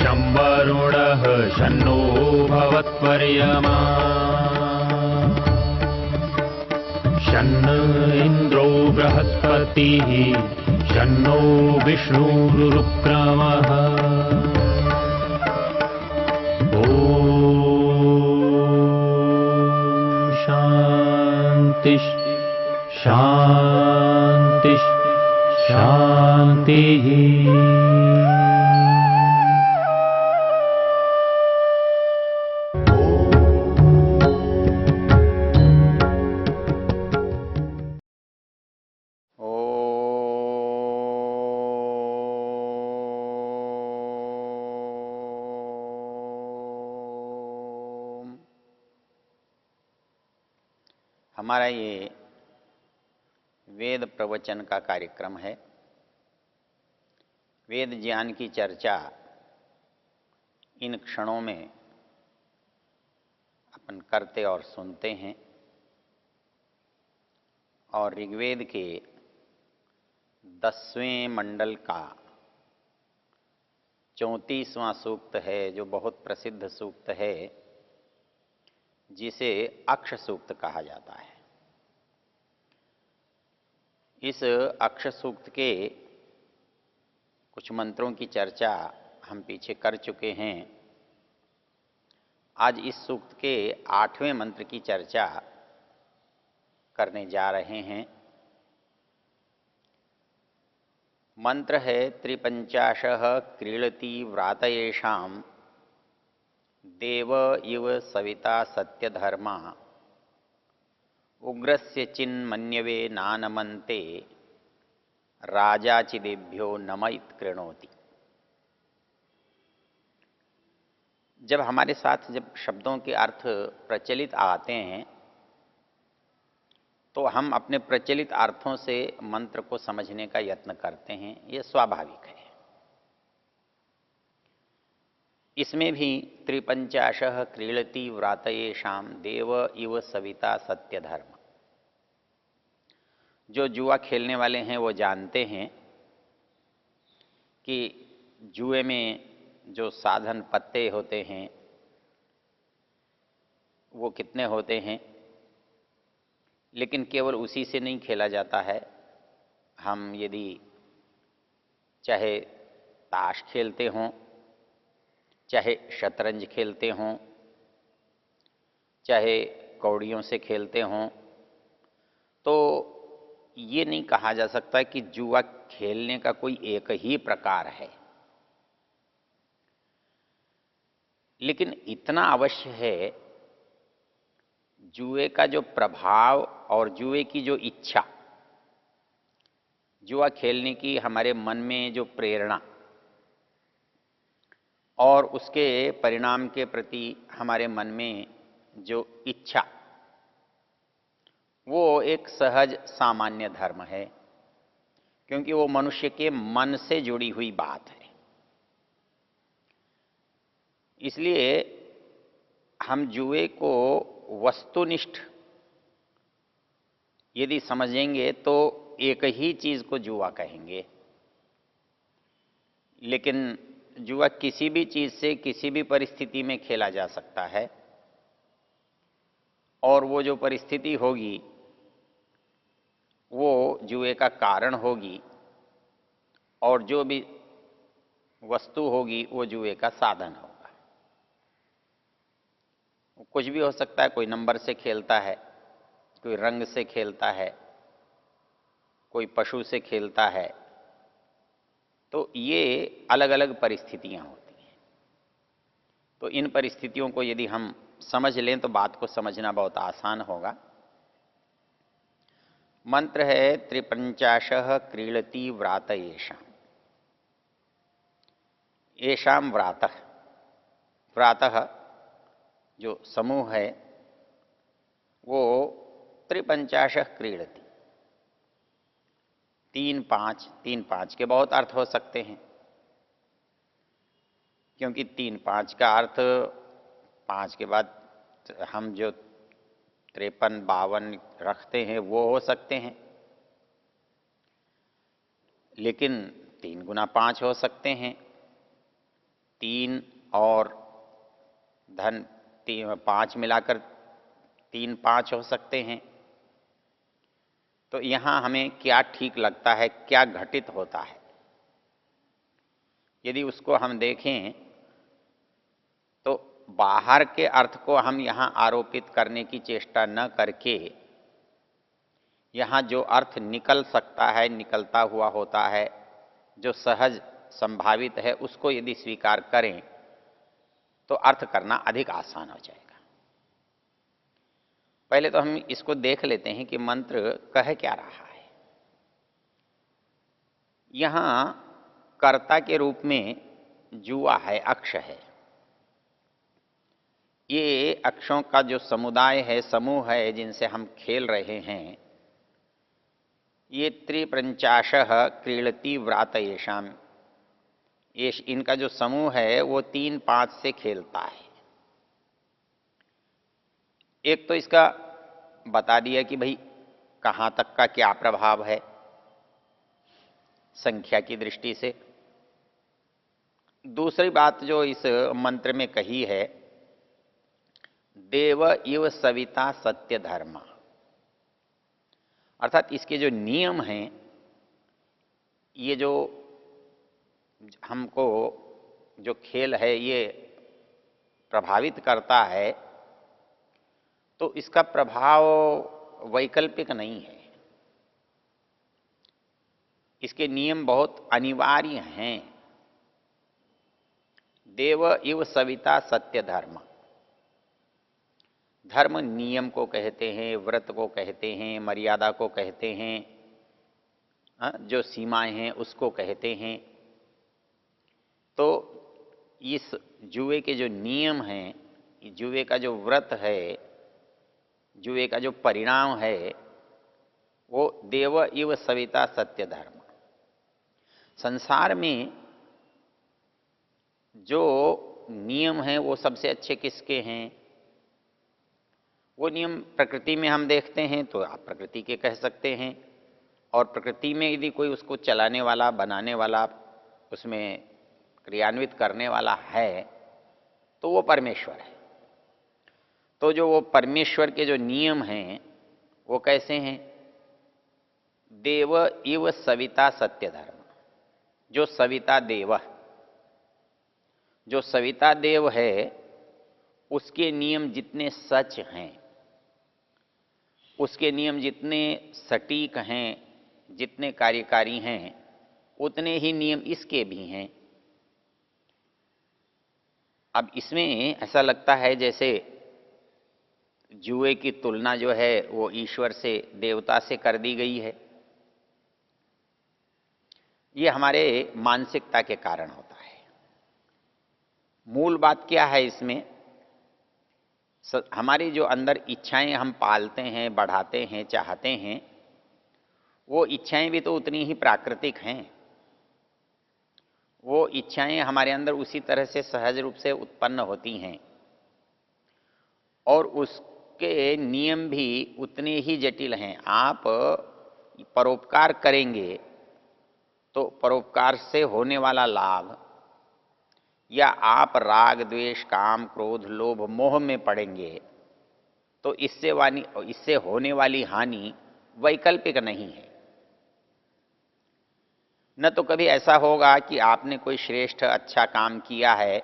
शं वरुणः शन्नो भवत्वर्यमा शन्न इन्द्रो बृहस्पतिः शन्नो विष्णुरुक्रमः ॐ शान्ति शान्ति शान्तिः। हमारा ये वेद प्रवचन का कार्यक्रम है। वेद ज्ञान की चर्चा इन क्षणों में अपन करते और सुनते हैं और ऋग्वेद के 10वें मंडल का 34वां सूक्त है, जो बहुत प्रसिद्ध सूक्त है, जिसे अक्ष सूक्त कहा जाता है। इस अक्ष सूक्त के कुछ मंत्रों की चर्चा हम पीछे कर चुके हैं। आज इस सूक्त के 8वें मंत्र की चर्चा करने जा रहे हैं। मंत्र है त्रिपंचाशः क्रीडति व्रातयेषां देव इव सविता सत्यधर्मा उग्रस्य चिन्मन्यवे नानमन्ते राजाचिदेभ्यो नमयित कृणोति। जब हमारे साथ शब्दों के अर्थ प्रचलित आते हैं तो हम अपने प्रचलित अर्थों से मंत्र को समझने का यत्न करते हैं, ये स्वाभाविक है। इसमें भी त्रिपंचाशः क्रीडति व्रातयेषां देव इव सविता सत्यधर्म। जो जुआ खेलने वाले हैं वो जानते हैं कि जुए में जो साधन पत्ते होते हैं वो कितने होते हैं, लेकिन केवल उसी से नहीं खेला जाता है। हम यदि चाहे ताश खेलते हों, चाहे शतरंज खेलते हों, चाहे कौड़ियों से खेलते हों, तो ये नहीं कहा जा सकता कि जुआ खेलने का कोई एक ही प्रकार है। लेकिन इतना अवश्य है, जुए का जो प्रभाव और जुए की जो इच्छा, जुआ खेलने की हमारे मन में जो प्रेरणा और उसके परिणाम के प्रति हमारे मन में जो इच्छा, वो एक सहज सामान्य धर्म है, क्योंकि वो मनुष्य के मन से जुड़ी हुई बात है। इसलिए हम जुए को वस्तुनिष्ठ यदि समझेंगे तो एक ही चीज को जुआ कहेंगे। लेकिन जुआ किसी भी चीज से किसी भी परिस्थिति में खेला जा सकता है, और वो जो परिस्थिति होगी वो जुए का कारण होगी, और जो भी वस्तु होगी वो जुए का साधन होगा। कुछ भी हो सकता है, कोई नंबर से खेलता है, कोई रंग से खेलता है, कोई पशु से खेलता है। तो ये अलग अलग परिस्थितियां होती हैं। तो इन परिस्थितियों को यदि हम समझ लें तो बात को समझना बहुत आसान होगा। मंत्र है त्रिपंचाशः क्रीडति व्रातयेषां। येषां व्रातः, व्रातः जो समूह है वो त्रिपंचाशः क्रीडति, 3-5, 3-5 के बहुत अर्थ हो सकते हैं, क्योंकि 3-5 का अर्थ 5 के बाद हम जो 53-52 रखते हैं वो हो सकते हैं, लेकिन 3 गुना 5 हो सकते हैं, 3 और धन 5 मिलाकर 3 5 हो सकते हैं। तो यहाँ हमें क्या ठीक लगता है, क्या घटित होता है, यदि उसको हम देखें तो बाहर के अर्थ को हम यहाँ आरोपित करने की चेष्टा न करके यहाँ जो अर्थ निकल सकता है, निकलता हुआ होता है, जो सहज संभावित है, उसको यदि स्वीकार करें तो अर्थ करना अधिक आसान हो जाएगा। पहले तो हम इसको देख लेते हैं कि मंत्र कह क्या रहा है। यहाँ कर्ता के रूप में जुआ है, अक्ष है। ये अक्षों का जो समुदाय है, समूह है, जिनसे हम खेल रहे हैं, ये 350 क्रीडति व्रात येषाम, ये इनका जो समूह है वो 3 5 से खेलता है। एक तो इसका बता दिया कि भाई कहाँ तक का क्या प्रभाव है संख्या की दृष्टि से। दूसरी बात जो इस मंत्र में कही है, देव इव सविता सत्य धर्म, अर्थात इसके जो नियम हैं, ये जो हमको जो खेल है ये प्रभावित करता है, तो इसका प्रभाव वैकल्पिक नहीं है। इसके नियम बहुत अनिवार्य हैं। देव इव सविता सत्य धर्म, धर्म नियम को कहते हैं, व्रत को कहते हैं, मर्यादा को कहते हैं, जो सीमाएं हैं उसको कहते हैं। तो इस जुए के जो नियम हैं, जुए का जो व्रत है, जुए का जो परिणाम है, वो देव इव सविता सत्य धर्म। संसार में जो नियम हैं वो सबसे अच्छे किसके हैं? वो नियम प्रकृति में हम देखते हैं तो आप प्रकृति के कह सकते हैं, और प्रकृति में यदि कोई उसको चलाने वाला, बनाने वाला, उसमें क्रियान्वित करने वाला है तो वो परमेश्वर है। तो जो वो परमेश्वर के जो नियम हैं वो कैसे हैं? देव इव सविता सत्य धर्म। जो सविता देव, जो सविता देव है, उसके नियम जितने सच हैं, उसके नियम जितने सटीक हैं, जितने कार्यकारी हैं, उतने ही नियम इसके भी हैं। अब इसमें ऐसा लगता है जैसे जुए की तुलना जो है वो ईश्वर से, देवता से कर दी गई है। ये हमारे मानसिकता के कारण होता है। मूल बात क्या है इसमें? हमारी जो अंदर इच्छाएं हम पालते हैं, बढ़ाते हैं, चाहते हैं, वो इच्छाएं भी तो उतनी ही प्राकृतिक हैं। वो इच्छाएं हमारे अंदर उसी तरह से सहज रूप से उत्पन्न होती हैं, और उसके नियम भी उतने ही जटिल हैं। आप परोपकार करेंगे तो परोपकार से होने वाला लाभ, या आप राग द्वेष काम क्रोध लोभ मोह में पड़ेंगे तो इससे होने वाली हानि वैकल्पिक नहीं है। न तो कभी ऐसा होगा कि आपने कोई श्रेष्ठ अच्छा काम किया है,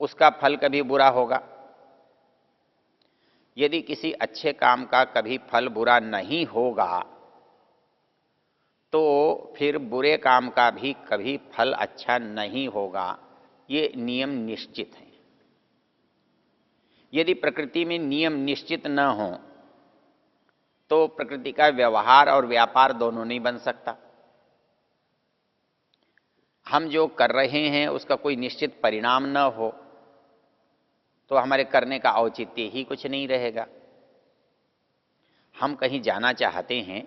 उसका फल कभी बुरा होगा। यदि किसी अच्छे काम का कभी फल बुरा नहीं होगा तो फिर बुरे काम का भी कभी फल अच्छा नहीं होगा। ये नियम निश्चित हैं। यदि प्रकृति में नियम निश्चित न हो तो प्रकृति का व्यवहार और व्यापार दोनों नहीं बन सकता। हम जो कर रहे हैं उसका कोई निश्चित परिणाम न हो तो हमारे करने का औचित्य ही कुछ नहीं रहेगा। हम कहीं जाना चाहते हैं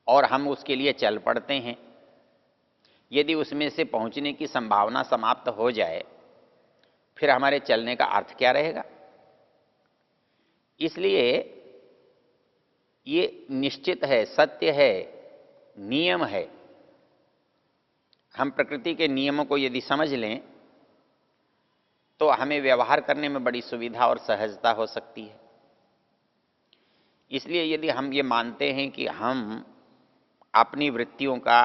और हम उसके लिए चल पड़ते हैं, यदि उसमें से पहुंचने की संभावना समाप्त हो जाए फिर हमारे चलने का अर्थ क्या रहेगा? इसलिए ये निश्चित है, सत्य है, नियम है। हम प्रकृति के नियमों को यदि समझ लें तो हमें व्यवहार करने में बड़ी सुविधा और सहजता हो सकती है। इसलिए यदि हम ये मानते हैं कि हम अपनी वृत्तियों का,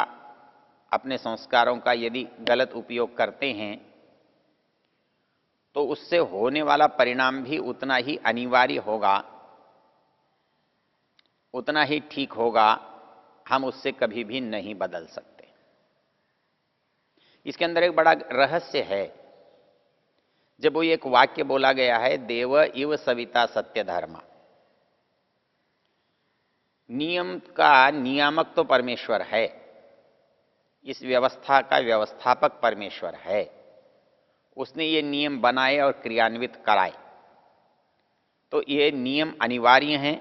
अपने संस्कारों का यदि गलत उपयोग करते हैं तो उससे होने वाला परिणाम भी उतना ही अनिवार्य होगा, उतना ही ठीक होगा, हम उससे कभी भी नहीं बदल सकते। इसके अंदर एक बड़ा रहस्य है। जब वो एक वाक्य बोला गया है, देव इव सविता सत्य धर्मा, नियम का नियामक तो परमेश्वर है, इस व्यवस्था का व्यवस्थापक परमेश्वर है, उसने ये नियम बनाए और क्रियान्वित कराए। तो ये नियम अनिवार्य हैं,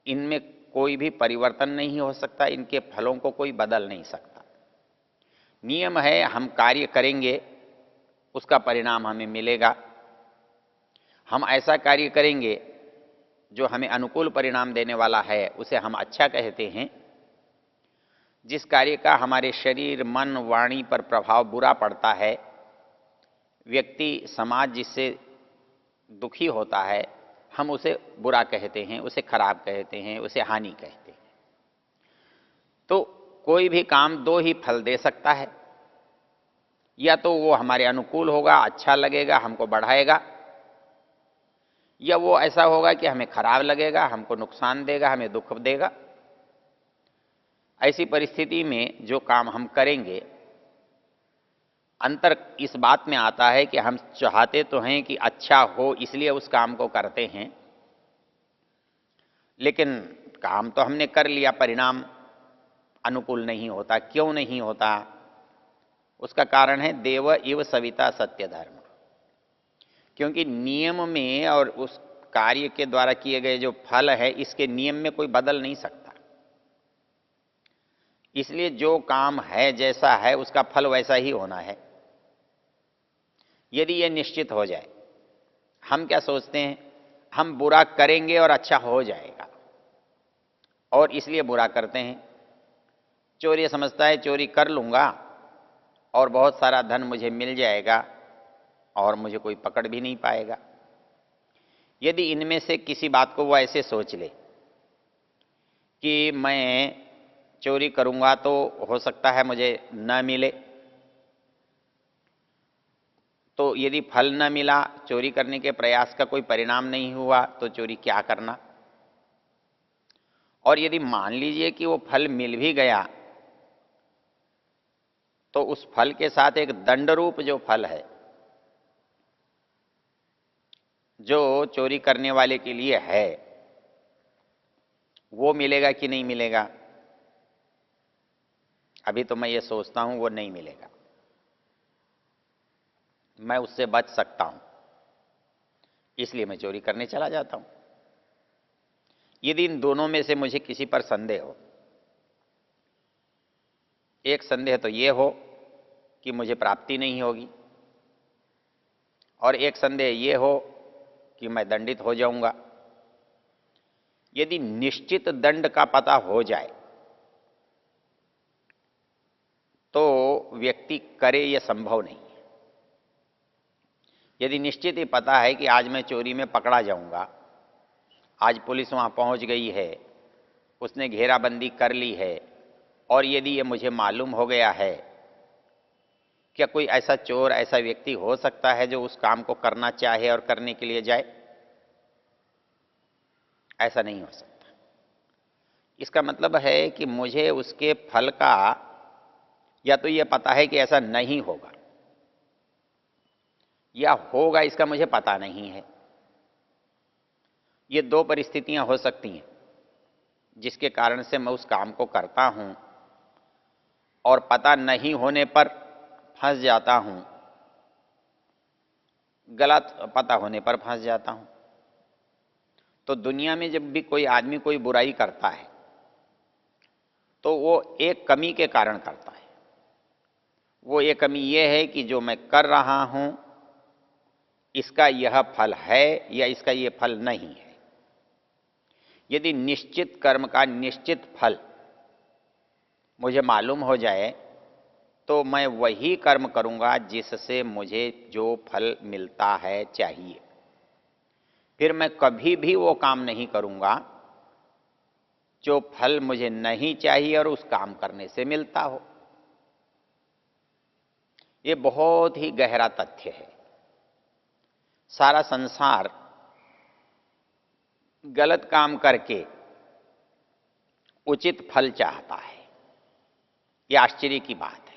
इनमें कोई भी परिवर्तन नहीं हो सकता, इनके फलों को कोई बदल नहीं सकता। नियम है, हम कार्य करेंगे उसका परिणाम हमें मिलेगा। हम ऐसा कार्य करेंगे जो हमें अनुकूल परिणाम देने वाला है, उसे हम अच्छा कहते हैं। जिस कार्य का हमारे शरीर, मन, वाणी पर प्रभाव बुरा पड़ता है, व्यक्ति, समाज जिससे दुखी होता है, हम उसे बुरा कहते हैं, उसे खराब कहते हैं, उसे हानि कहते हैं। तो कोई भी काम दो ही फल दे सकता है, या तो वो हमारे अनुकूल होगा, अच्छा लगेगा, हमको बढ़ाएगा, या वो ऐसा होगा कि हमें खराब लगेगा, हमको नुकसान देगा, हमें दुख देगा। ऐसी परिस्थिति में जो काम हम करेंगे, अंतर इस बात में आता है कि हम चाहते तो हैं कि अच्छा हो, इसलिए उस काम को करते हैं, लेकिन काम तो हमने कर लिया, परिणाम अनुकूल नहीं होता। क्यों नहीं होता? उसका कारण है देव इव सविता सत्य धर्म। क्योंकि नियम में और उस कार्य के द्वारा किए गए जो फल है, इसके नियम में कोई बदल नहीं सकता। इसलिए जो काम है, जैसा है, उसका फल वैसा ही होना है। यदि यह निश्चित हो जाए, हम क्या सोचते हैं, हम बुरा करेंगे और अच्छा हो जाएगा, और इसलिए बुरा करते हैं। चोर ये समझता है चोरी कर लूंगा और बहुत सारा धन मुझे मिल जाएगा और मुझे कोई पकड़ भी नहीं पाएगा। यदि इनमें से किसी बात को वो ऐसे सोच ले कि मैं चोरी करूंगा तो हो सकता है मुझे न मिले, तो यदि फल न मिला, चोरी करने के प्रयास का कोई परिणाम नहीं हुआ, तो चोरी क्या करना। और यदि मान लीजिए कि वो फल मिल भी गया, तो उस फल के साथ एक दंड रूप जो फल है, जो चोरी करने वाले के लिए है, वो मिलेगा कि नहीं मिलेगा? अभी तो मैं ये सोचता हूं वो नहीं मिलेगा, मैं उससे बच सकता हूं, इसलिए मैं चोरी करने चला जाता हूं। यदि इन दोनों में से मुझे किसी पर संदेह हो, एक संदेह तो ये हो कि मुझे प्राप्ति नहीं होगी, और एक संदेह ये हो कि मैं दंडित हो जाऊंगा। यदि निश्चित दंड का पता हो जाए तो व्यक्ति करे, यह संभव नहीं है। यदि निश्चित ही पता है कि आज मैं चोरी में पकड़ा जाऊंगा, आज पुलिस वहां पहुंच गई है, उसने घेराबंदी कर ली है, और यदि ये मुझे मालूम हो गया है, क्या कोई ऐसा चोर, ऐसा व्यक्ति हो सकता है जो उस काम को करना चाहे और करने के लिए जाए? ऐसा नहीं हो सकता। इसका मतलब है कि मुझे उसके फल का या तो यह पता है कि ऐसा नहीं होगा, या होगा इसका मुझे पता नहीं है। ये दो परिस्थितियां हो सकती हैं जिसके कारण से मैं उस काम को करता हूं, और पता नहीं होने पर फंस जाता हूं, गलत पता होने पर फंस जाता हूं। तो दुनिया में जब भी कोई आदमी कोई बुराई करता है तो वो एक कमी के कारण करता है। वो एक कमी ये है कि जो मैं कर रहा हूं इसका यह फल है या इसका यह फल नहीं है। यदि निश्चित कर्म का निश्चित फल मुझे मालूम हो जाए तो मैं वही कर्म करूंगा जिससे मुझे जो फल मिलता है चाहिए। फिर मैं कभी भी वो काम नहीं करूंगा जो फल मुझे नहीं चाहिए और उस काम करने से मिलता हो। ये बहुत ही गहरा तथ्य है। सारा संसार गलत काम करके उचित फल चाहता है। ये आश्चर्य की बात है।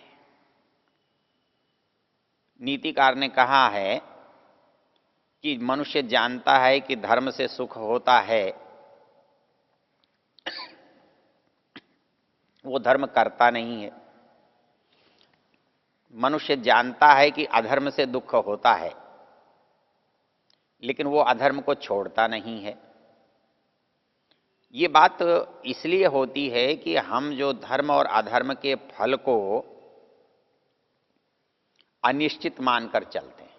नीतिकार ने कहा है कि मनुष्य जानता है कि धर्म से सुख होता है, वो धर्म करता नहीं है। मनुष्य जानता है कि अधर्म से दुख होता है, लेकिन वो अधर्म को छोड़ता नहीं है। ये बात इसलिए होती है कि हम जो धर्म और अधर्म के फल को अनिश्चित मानकर चलते हैं।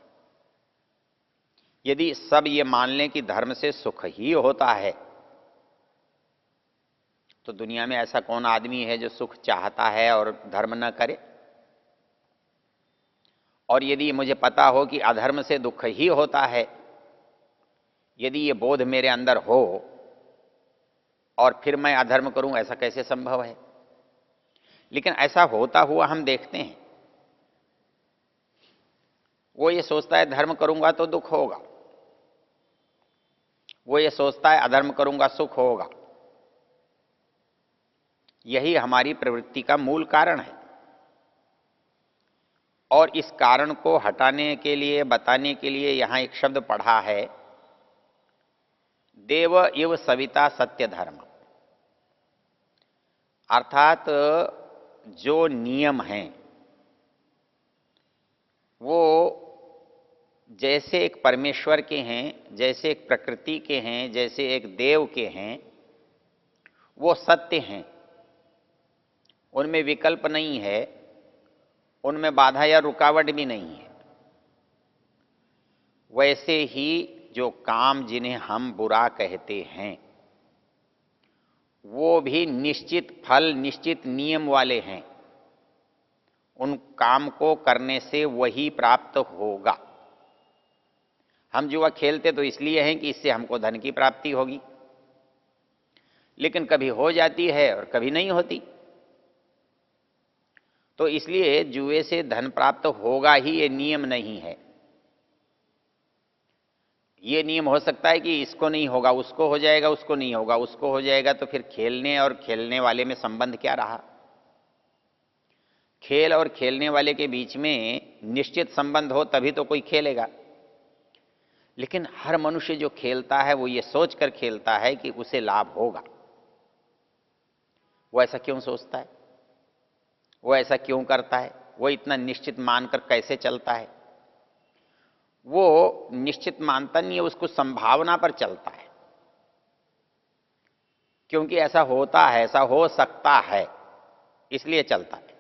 यदि सब ये मान लें कि धर्म से सुख ही होता है, तो दुनिया में ऐसा कौन आदमी है जो सुख चाहता है और धर्म न करे? और यदि मुझे पता हो कि अधर्म से दुख ही होता है, यदि ये बोध मेरे अंदर हो और फिर मैं अधर्म करूं, ऐसा कैसे संभव है? लेकिन ऐसा होता हुआ हम देखते हैं। वो ये सोचता है धर्म करूंगा तो दुख होगा, वो ये सोचता है अधर्म करूंगा सुख होगा। यही हमारी प्रवृत्ति का मूल कारण है। और इस कारण को हटाने के लिए, बताने के लिए यहां एक शब्द पढ़ा है, देव इव सविता सत्य धर्म। अर्थात जो नियम हैं वो जैसे एक परमेश्वर के हैं, जैसे एक प्रकृति के हैं, जैसे एक देव के हैं, वो सत्य हैं। उनमें विकल्प नहीं है, उनमें बाधा या रुकावट भी नहीं है। वैसे ही जो काम जिन्हें हम बुरा कहते हैं, वो भी निश्चित फल, निश्चित नियम वाले हैं। उन काम को करने से वही प्राप्त होगा। हम जुआ खेलते तो इसलिए हैं कि इससे हमको धन की प्राप्ति होगी, लेकिन कभी हो जाती है और कभी नहीं होती। तो इसलिए जुए से धन प्राप्त होगा ही, ये नियम नहीं है। ये नियम हो सकता है कि इसको नहीं होगा उसको हो जाएगा, उसको नहीं होगा उसको हो जाएगा। तो फिर खेलने और खेलने वाले में संबंध क्या रहा? खेल और खेलने वाले के बीच में निश्चित संबंध हो तभी तो कोई खेलेगा। लेकिन हर मनुष्य जो खेलता है वो ये सोचकर खेलता है कि उसे लाभ होगा। वो ऐसा क्यों सोचता है? वो ऐसा क्यों करता है? वो इतना निश्चित मानकर कैसे चलता है? वो निश्चित मानता नहीं है, उसको संभावना पर चलता है, क्योंकि ऐसा होता है, ऐसा हो सकता है, इसलिए चलता है।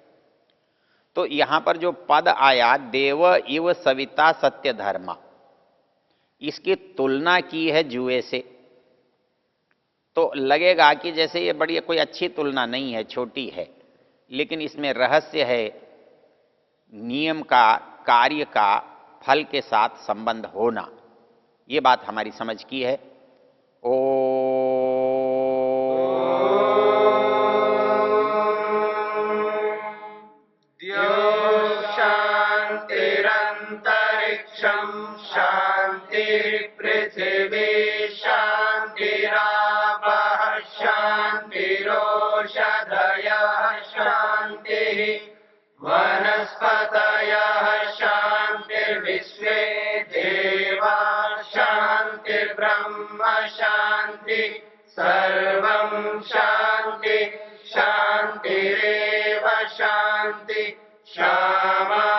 तो यहां पर जो पद आया, देव इव सविता सत्य धर्मा, इसकी तुलना की है जुए से। तो लगेगा कि जैसे ये बड़ी कोई अच्छी तुलना नहीं है, छोटी है, लेकिन इसमें रहस्य है। नियम का, कार्य का फल के साथ संबंध होना, ये बात हमारी समझ की है। ओ शांतिरंतरिक्षं शांति पृथिवी शांतिरापः शांतिरोषधयः शांतिः वनस्पतयः शांतिर्विश्वे देवा शांतिर्ब्रह्म शांति सर्वं शांति शांतिरेव शांति क्षमा